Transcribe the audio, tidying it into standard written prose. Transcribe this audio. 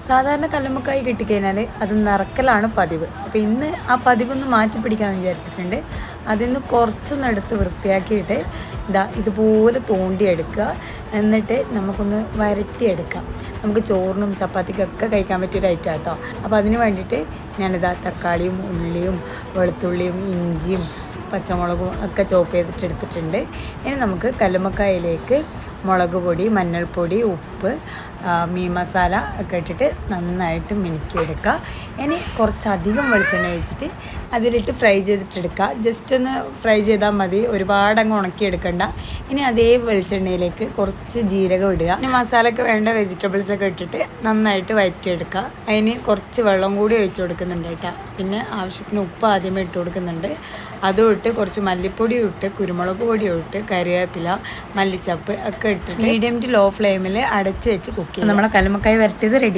സാധാരണ കല്ലുമ്മക്കായി കിട്ടിക്കഴിഞ്ഞാൽ അത് നിറക്കലാണ് പതിവ്. അപ്പോൾ ഇന്ന് ആ പതിവൊന്ന് മാറ്റി പിടിക്കാമെന്ന് വിചാരിച്ചിട്ടുണ്ട്. അതിന്ന് കുറച്ചൊന്ന് എടുത്ത് വൃത്തിയാക്കിയിട്ട് ഇതുപോലെ തോണ്ടിയെടുക്കുക. എന്നിട്ട് നമുക്കൊന്ന് വരട്ടിയെടുക്കാം. നമുക്ക് ചോറിനും ചപ്പാത്തിക്കൊക്കെ കഴിക്കാൻ പറ്റിയൊരു ഐറ്റം കേട്ടോ. അപ്പോൾ അതിന് വേണ്ടിയിട്ട് തക്കാളിയും ഉള്ളിയും വെളുത്തുള്ളിയും ഇഞ്ചിയും പച്ചമുളകും ഒക്കെ ചോപ്പ് ചെയ്തിട്ട് എടുത്തിട്ടുണ്ട്. ഇനി നമുക്ക് കല്ലുമ്മക്കായിലേക്ക് മുളക് പൊടി, മഞ്ഞൾപ്പൊടി, ഉപ്പ്, മീൻ മസാല ഒക്കെ ഇട്ടിട്ട് നന്നായിട്ട് മിനുക്കിയെടുക്കുക. ഇനി കുറച്ചധികം വെളിച്ചെണ്ണ ഒഴിച്ചിട്ട് അതിലിട്ട് ഫ്രൈ ചെയ്തിട്ടെടുക്കുക. ജസ്റ്റ് ഒന്ന് ഫ്രൈ ചെയ്താൽ മതി, ഒരുപാടങ്ങ് ഉണക്കിയെടുക്കണ്ട. ഇനി അതേ വെളിച്ചെണ്ണയിലേക്ക് കുറച്ച് ജീരകം ഇടുക. ഇനി മസാലയ്ക്ക് വേണ്ട വെജിറ്റബിൾസൊക്കെ ഇട്ടിട്ട് നന്നായിട്ട് വഴറ്റിയെടുക്കുക. അതിന് കുറച്ച് വെള്ളം കൂടി ഒഴിച്ചു കൊടുക്കുന്നുണ്ട് കേട്ടോ. പിന്നെ ആവശ്യത്തിന് ഉപ്പ് ആദ്യമേ ഇട്ട് കൊടുക്കുന്നുണ്ട്. അതും ഇട്ട് കുറച്ച് മല്ലിപ്പൊടിയും ഇട്ട് കുരുമുളക് പൊടിയും ഇട്ട് കറിവേപ്പില, മല്ലിച്ചപ്പ് ഒക്കെ ഇട്ടിട്ട് മീഡിയം ടു ലോ ഫ്ലെയിമിൽ അടച്ച് വെച്ച് കുക്ക് ചെയ്യും. നമ്മളെ കല്ലുമ്മക്കായ് വരട്ടിയത് റെഡി.